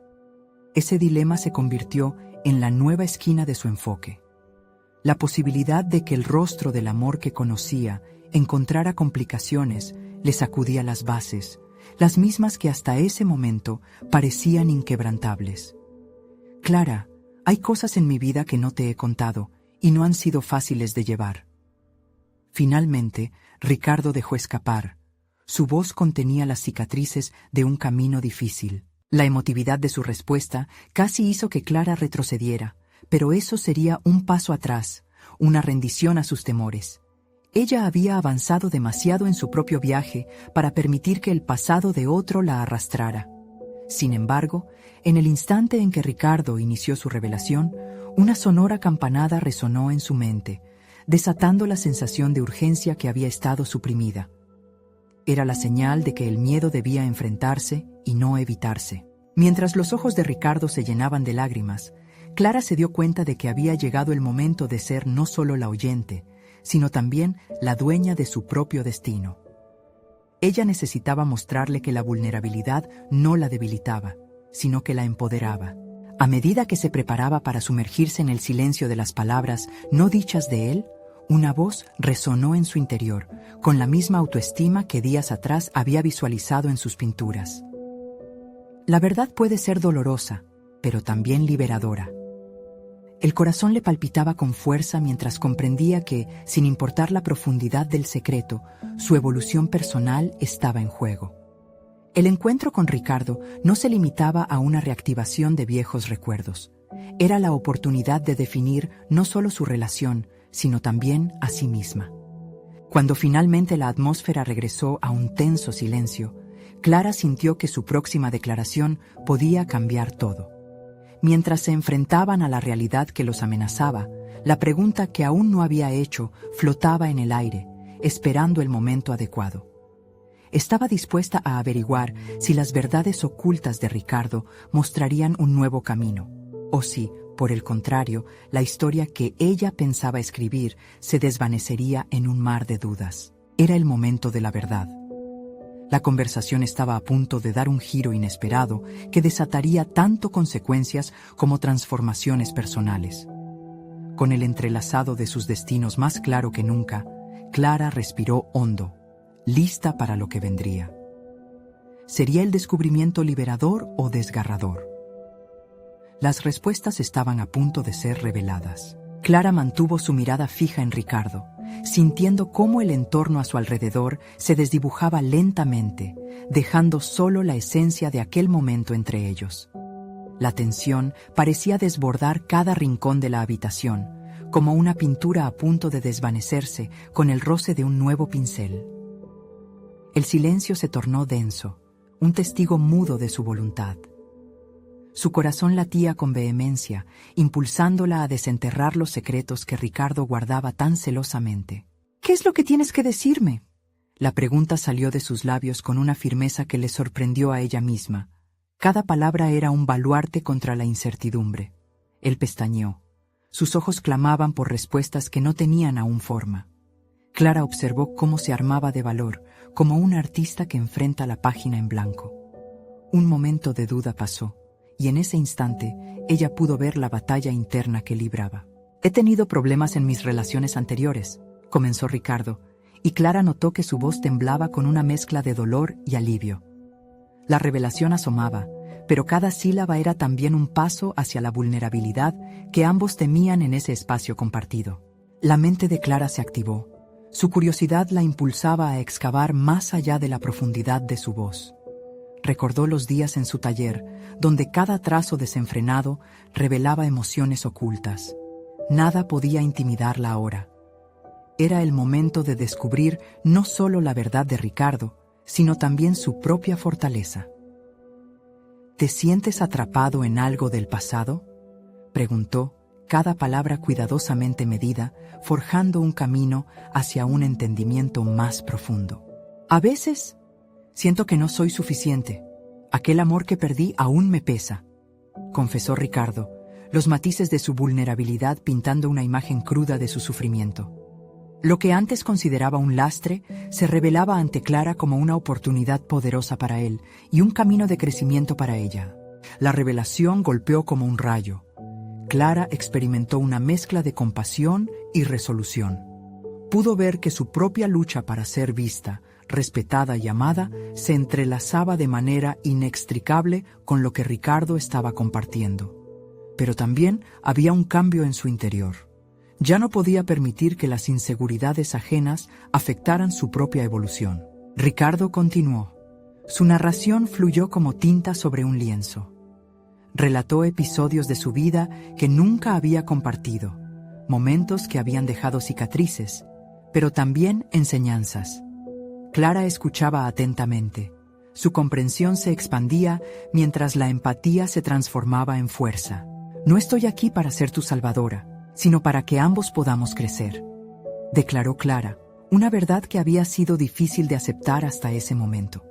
Ese dilema se convirtió en la nueva esquina de su enfoque. La posibilidad de que el rostro del amor que conocía encontrara complicaciones le sacudía las bases, las mismas que hasta ese momento parecían inquebrantables. «Clara, hay cosas en mi vida que no te he contado y no han sido fáciles de llevar». Finalmente, Ricardo dejó escapar. Su voz contenía las cicatrices de un camino difícil. La emotividad de su respuesta casi hizo que Clara retrocediera, pero eso sería un paso atrás, una rendición a sus temores. Ella había avanzado demasiado en su propio viaje para permitir que el pasado de otro la arrastrara. Sin embargo, en el instante en que Ricardo inició su revelación, una sonora campanada resonó en su mente, desatando la sensación de urgencia que había estado suprimida. Era la señal de que el miedo debía enfrentarse y no evitarse. Mientras los ojos de Ricardo se llenaban de lágrimas, Clara se dio cuenta de que había llegado el momento de ser no solo la oyente, sino también la dueña de su propio destino. Ella necesitaba mostrarle que la vulnerabilidad no la debilitaba, sino que la empoderaba. A medida que se preparaba para sumergirse en el silencio de las palabras no dichas de él, una voz resonó en su interior, con la misma autoestima que días atrás había visualizado en sus pinturas. La verdad puede ser dolorosa, pero también liberadora. El corazón le palpitaba con fuerza mientras comprendía que, sin importar la profundidad del secreto, su evolución personal estaba en juego. El encuentro con Ricardo no se limitaba a una reactivación de viejos recuerdos. Era la oportunidad de definir no solo su relación, sino también a sí misma. Cuando finalmente la atmósfera regresó a un tenso silencio, Clara sintió que su próxima declaración podía cambiar todo. Mientras se enfrentaban a la realidad que los amenazaba, la pregunta que aún no había hecho flotaba en el aire, esperando el momento adecuado. Estaba dispuesta a averiguar si las verdades ocultas de Ricardo mostrarían un nuevo camino, o si, por el contrario, la historia que ella pensaba escribir se desvanecería en un mar de dudas. Era el momento de la verdad. La conversación estaba a punto de dar un giro inesperado que desataría tanto consecuencias como transformaciones personales. Con el entrelazado de sus destinos más claro que nunca, Clara respiró hondo, lista para lo que vendría. ¿Sería el descubrimiento liberador o desgarrador? Las respuestas estaban a punto de ser reveladas. Clara mantuvo su mirada fija en Ricardo, sintiendo cómo el entorno a su alrededor se desdibujaba lentamente, dejando solo la esencia de aquel momento entre ellos. La tensión parecía desbordar cada rincón de la habitación, como una pintura a punto de desvanecerse con el roce de un nuevo pincel. El silencio se tornó denso, un testigo mudo de su voluntad. Su corazón latía con vehemencia, impulsándola a desenterrar los secretos que Ricardo guardaba tan celosamente. «¿Qué es lo que tienes que decirme?». La pregunta salió de sus labios con una firmeza que le sorprendió a ella misma. Cada palabra era un baluarte contra la incertidumbre. Él pestañeó. Sus ojos clamaban por respuestas que no tenían aún forma. Clara observó cómo se armaba de valor, como un artista que enfrenta la página en blanco. Un momento de duda pasó, y en ese instante ella pudo ver la batalla interna que libraba. «He tenido problemas en mis relaciones anteriores», comenzó Ricardo, y Clara notó que su voz temblaba con una mezcla de dolor y alivio. La revelación asomaba, pero cada sílaba era también un paso hacia la vulnerabilidad que ambos temían en ese espacio compartido. La mente de Clara se activó. Su curiosidad la impulsaba a excavar más allá de la profundidad de su voz. Recordó los días en su taller, donde cada trazo desenfrenado revelaba emociones ocultas. Nada podía intimidarla ahora. Era el momento de descubrir no solo la verdad de Ricardo, sino también su propia fortaleza. «¿Te sientes atrapado en algo del pasado?», preguntó, cada palabra cuidadosamente medida, forjando un camino hacia un entendimiento más profundo. «A veces siento que no soy suficiente. Aquel amor que perdí aún me pesa», confesó Ricardo, los matices de su vulnerabilidad pintando una imagen cruda de su sufrimiento. Lo que antes consideraba un lastre se revelaba ante Clara como una oportunidad poderosa para él y un camino de crecimiento para ella. La revelación golpeó como un rayo. Clara experimentó una mezcla de compasión y resolución. Pudo ver que su propia lucha para ser vista, respetada y amada se entrelazaba de manera inextricable con lo que Ricardo estaba compartiendo. Pero también había un cambio en su interior. Ya no podía permitir que las inseguridades ajenas afectaran su propia evolución. Ricardo continuó. Su narración fluyó como tinta sobre un lienzo. Relató episodios de su vida que nunca había compartido, momentos que habían dejado cicatrices, pero también enseñanzas. Clara escuchaba atentamente. Su comprensión se expandía mientras la empatía se transformaba en fuerza. «No estoy aquí para ser tu salvadora, sino para que ambos podamos crecer», declaró Clara, una verdad que había sido difícil de aceptar hasta ese momento.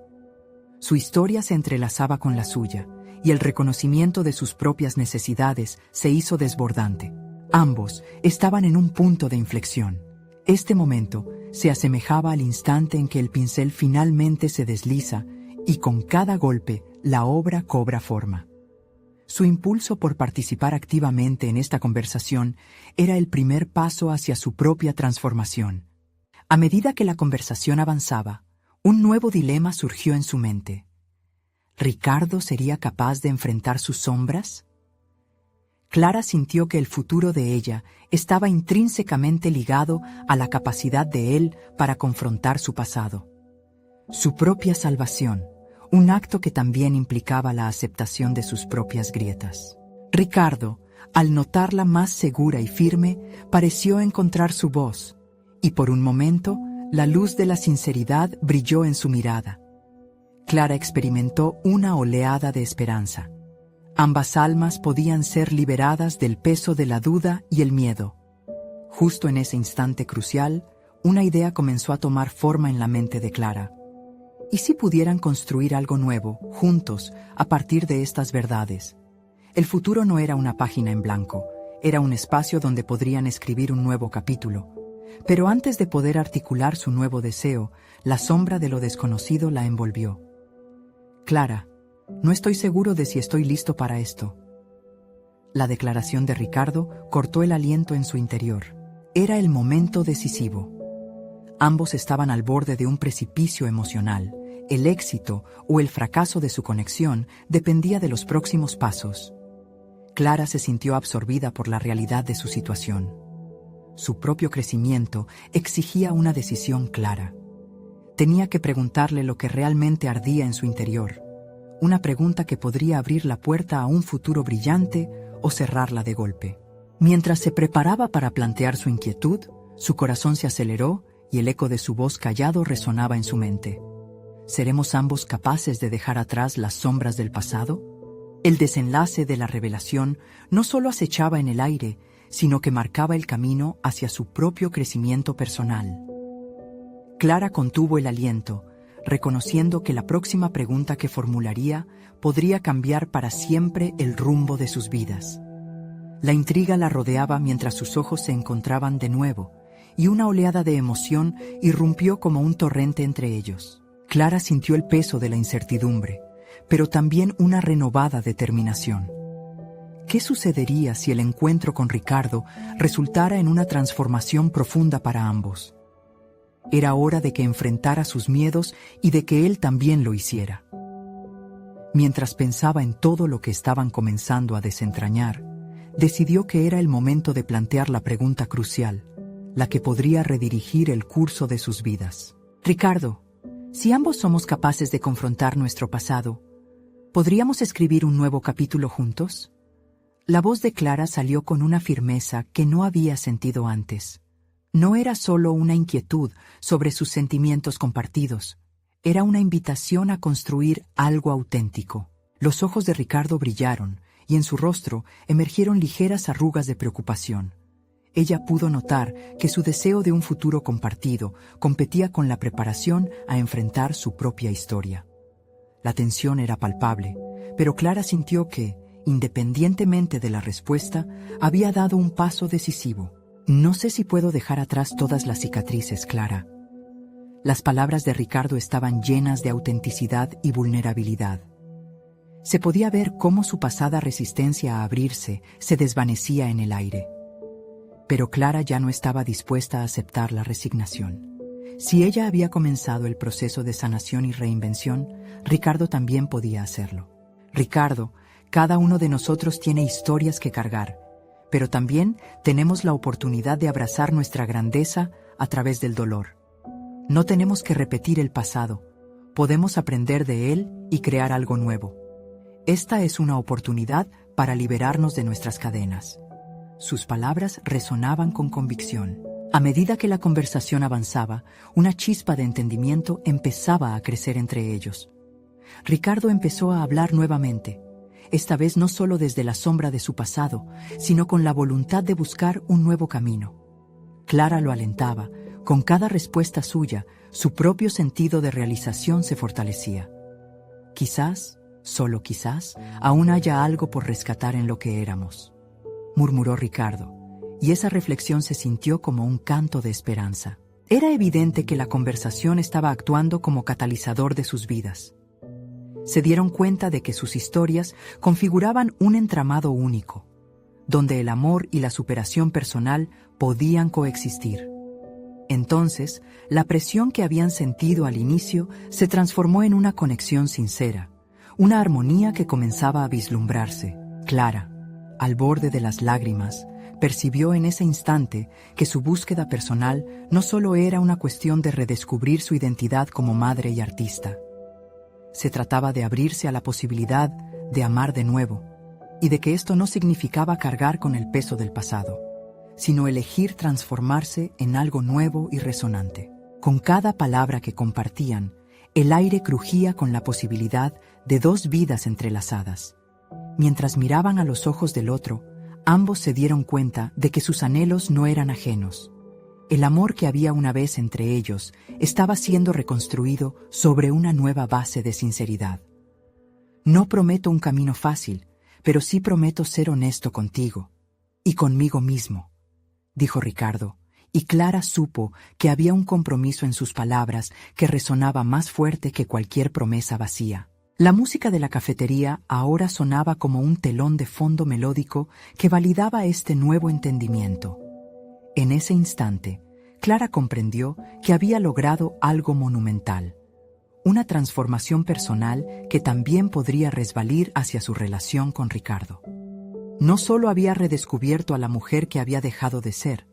Su historia se entrelazaba con la suya, y el reconocimiento de sus propias necesidades se hizo desbordante. Ambos estaban en un punto de inflexión. Este momento se asemejaba al instante en que el pincel finalmente se desliza y con cada golpe la obra cobra forma. Su impulso por participar activamente en esta conversación era el primer paso hacia su propia transformación. A medida que la conversación avanzaba, un nuevo dilema surgió en su mente. ¿Ricardo sería capaz de enfrentar sus sombras? Clara sintió que el futuro de ella estaba intrínsecamente ligado a la capacidad de él para confrontar su pasado. Su propia salvación, un acto que también implicaba la aceptación de sus propias grietas. Ricardo, al notarla más segura y firme, pareció encontrar su voz, y por un momento la luz de la sinceridad brilló en su mirada. Clara experimentó una oleada de esperanza. Ambas almas podían ser liberadas del peso de la duda y el miedo. Justo en ese instante crucial, una idea comenzó a tomar forma en la mente de Clara. ¿Y si pudieran construir algo nuevo, juntos, a partir de estas verdades? El futuro no era una página en blanco, era un espacio donde podrían escribir un nuevo capítulo. Pero antes de poder articular su nuevo deseo, la sombra de lo desconocido la envolvió. Clara, no estoy seguro de si estoy listo para esto. La declaración de Ricardo cortó el aliento en su interior. Era el momento decisivo. Ambos estaban al borde de un precipicio emocional. El éxito o el fracaso de su conexión dependía de los próximos pasos. Clara se sintió absorbida por la realidad de su situación. Su propio crecimiento exigía una decisión clara. Tenía que preguntarle lo que realmente ardía en su interior. Una pregunta que podría abrir la puerta a un futuro brillante o cerrarla de golpe. Mientras se preparaba para plantear su inquietud, su corazón se aceleró y el eco de su voz callado resonaba en su mente. ¿Seremos ambos capaces de dejar atrás las sombras del pasado? El desenlace de la revelación no solo acechaba en el aire, sino que marcaba el camino hacia su propio crecimiento personal. Clara contuvo el aliento, reconociendo que la próxima pregunta que formularía podría cambiar para siempre el rumbo de sus vidas. La intriga la rodeaba mientras sus ojos se encontraban de nuevo, y una oleada de emoción irrumpió como un torrente entre ellos. Clara sintió el peso de la incertidumbre, pero también una renovada determinación. ¿Qué sucedería si el encuentro con Ricardo resultara en una transformación profunda para ambos? Era hora de que enfrentara sus miedos y de que él también lo hiciera. Mientras pensaba en todo lo que estaban comenzando a desentrañar, decidió que era el momento de plantear la pregunta crucial, la que podría redirigir el curso de sus vidas. Ricardo, si ambos somos capaces de confrontar nuestro pasado, ¿podríamos escribir un nuevo capítulo juntos? La voz de Clara salió con una firmeza que no había sentido antes. No era solo una inquietud sobre sus sentimientos compartidos, era una invitación a construir algo auténtico. Los ojos de Ricardo brillaron y en su rostro emergieron ligeras arrugas de preocupación. Ella pudo notar que su deseo de un futuro compartido competía con la preparación a enfrentar su propia historia. La tensión era palpable, pero Clara sintió que, independientemente de la respuesta, había dado un paso decisivo. No sé si puedo dejar atrás todas las cicatrices, Clara. Las palabras de Ricardo estaban llenas de autenticidad y vulnerabilidad. Se podía ver cómo su pasada resistencia a abrirse se desvanecía en el aire. Pero Clara ya no estaba dispuesta a aceptar la resignación. Si ella había comenzado el proceso de sanación y reinvención, Ricardo también podía hacerlo. Ricardo, cada uno de nosotros tiene historias que cargar, pero también tenemos la oportunidad de abrazar nuestra grandeza a través del dolor. No tenemos que repetir el pasado, podemos aprender de él y crear algo nuevo. Esta es una oportunidad para liberarnos de nuestras cadenas. Sus palabras resonaban con convicción. A medida que la conversación avanzaba, una chispa de entendimiento empezaba a crecer entre ellos. Ricardo empezó a hablar nuevamente, esta vez no solo desde la sombra de su pasado, sino con la voluntad de buscar un nuevo camino. Clara lo alentaba. Con cada respuesta suya, su propio sentido de realización se fortalecía. Quizás, solo quizás, aún haya algo por rescatar en lo que éramos, murmuró Ricardo, y esa reflexión se sintió como un canto de esperanza. Era evidente que la conversación estaba actuando como catalizador de sus vidas. Se dieron cuenta de que sus historias configuraban un entramado único, donde el amor y la superación personal podían coexistir. Entonces, la presión que habían sentido al inicio se transformó en una conexión sincera, una armonía que comenzaba a vislumbrarse. Clara, al borde de las lágrimas, percibió en ese instante que su búsqueda personal no solo era una cuestión de redescubrir su identidad como madre y artista. Se trataba de abrirse a la posibilidad de amar de nuevo, y de que esto no significaba cargar con el peso del pasado, sino elegir transformarse en algo nuevo y resonante. Con cada palabra que compartían, el aire crujía con la posibilidad de dos vidas entrelazadas. Mientras miraban a los ojos del otro, ambos se dieron cuenta de que sus anhelos no eran ajenos. El amor que había una vez entre ellos estaba siendo reconstruido sobre una nueva base de sinceridad. No prometo un camino fácil, pero sí prometo ser honesto contigo y conmigo mismo, dijo Ricardo, y Clara supo que había un compromiso en sus palabras que resonaba más fuerte que cualquier promesa vacía. La música de la cafetería ahora sonaba como un telón de fondo melódico que validaba este nuevo entendimiento. En ese instante, Clara comprendió que había logrado algo monumental, una transformación personal que también podría resbalir hacia su relación con Ricardo. No solo había redescubierto a la mujer que había dejado de ser,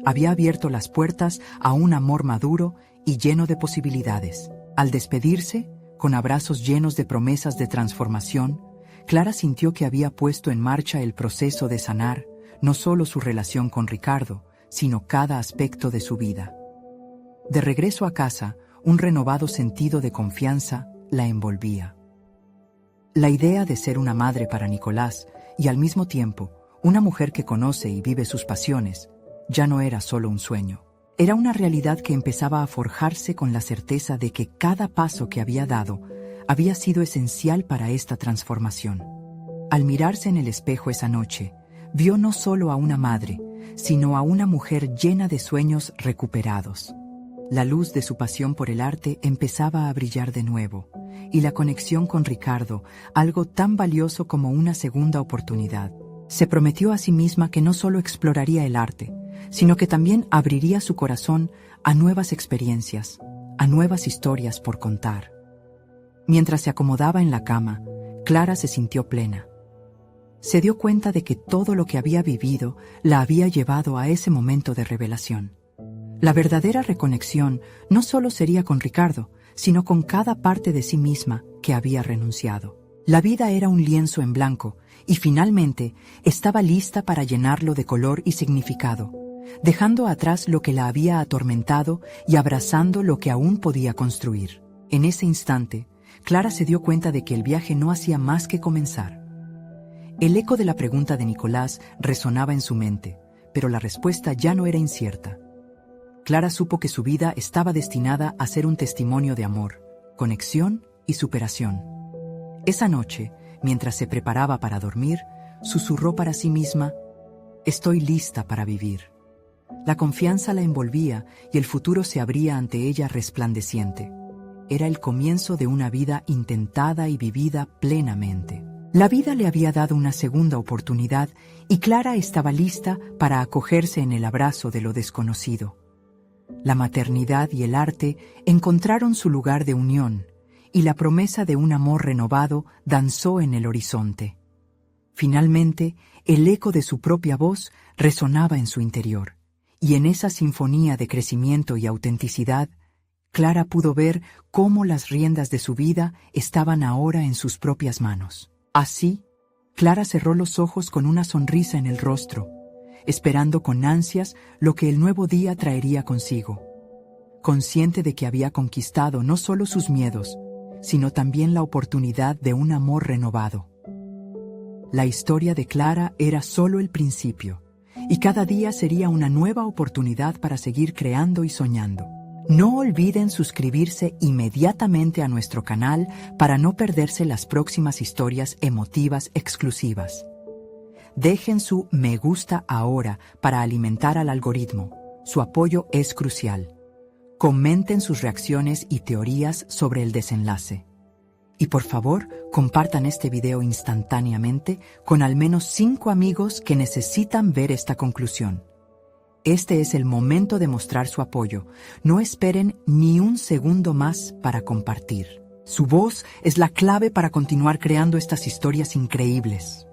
había abierto las puertas a un amor maduro y lleno de posibilidades. Al despedirse, con abrazos llenos de promesas de transformación, Clara sintió que había puesto en marcha el proceso de sanar no solo su relación con Ricardo, sino cada aspecto de su vida. De regreso a casa, un renovado sentido de confianza la envolvía. La idea de ser una madre para Nicolás y al mismo tiempo una mujer que conoce y vive sus pasiones ya no era solo un sueño. Era una realidad que empezaba a forjarse con la certeza de que cada paso que había dado había sido esencial para esta transformación. Al mirarse en el espejo esa noche, vio no solo a una madre, sino a una mujer llena de sueños recuperados. La luz de su pasión por el arte empezaba a brillar de nuevo, y la conexión con Ricardo, algo tan valioso como una segunda oportunidad. Se prometió a sí misma que no solo exploraría el arte, sino que también abriría su corazón a nuevas experiencias, a nuevas historias por contar. Mientras se acomodaba en la cama, Clara se sintió plena. Se dio cuenta de que todo lo que había vivido la había llevado a ese momento de revelación. La verdadera reconexión no solo sería con Ricardo, sino con cada parte de sí misma que había renunciado. La vida era un lienzo en blanco y finalmente estaba lista para llenarlo de color y significado, dejando atrás lo que la había atormentado y abrazando lo que aún podía construir. En ese instante, Clara se dio cuenta de que el viaje no hacía más que comenzar. El eco de la pregunta de Nicolás resonaba en su mente, pero la respuesta ya no era incierta. Clara supo que su vida estaba destinada a ser un testimonio de amor, conexión y superación. Esa noche, mientras se preparaba para dormir, susurró para sí misma: «Estoy lista para vivir». La confianza la envolvía y el futuro se abría ante ella resplandeciente. Era el comienzo de una vida intentada y vivida plenamente. La vida le había dado una segunda oportunidad y Clara estaba lista para acogerse en el abrazo de lo desconocido. La maternidad y el arte encontraron su lugar de unión, y la promesa de un amor renovado danzó en el horizonte. Finalmente, el eco de su propia voz resonaba en su interior, y en esa sinfonía de crecimiento y autenticidad, Clara pudo ver cómo las riendas de su vida estaban ahora en sus propias manos. Así, Clara cerró los ojos con una sonrisa en el rostro, esperando con ansias lo que el nuevo día traería consigo. Consciente de que había conquistado no solo sus miedos, sino también la oportunidad de un amor renovado. La historia de Clara era solo el principio, y cada día sería una nueva oportunidad para seguir creando y soñando. No olviden suscribirse inmediatamente a nuestro canal para no perderse las próximas historias emotivas exclusivas. Dejen su me gusta ahora para alimentar al algoritmo. Su apoyo es crucial. Comenten sus reacciones y teorías sobre el desenlace. Y por favor, compartan este video instantáneamente con al menos 5 amigos que necesitan ver esta conclusión. Este es el momento de mostrar su apoyo. No esperen ni un segundo más para compartir. Su voz es la clave para continuar creando estas historias increíbles.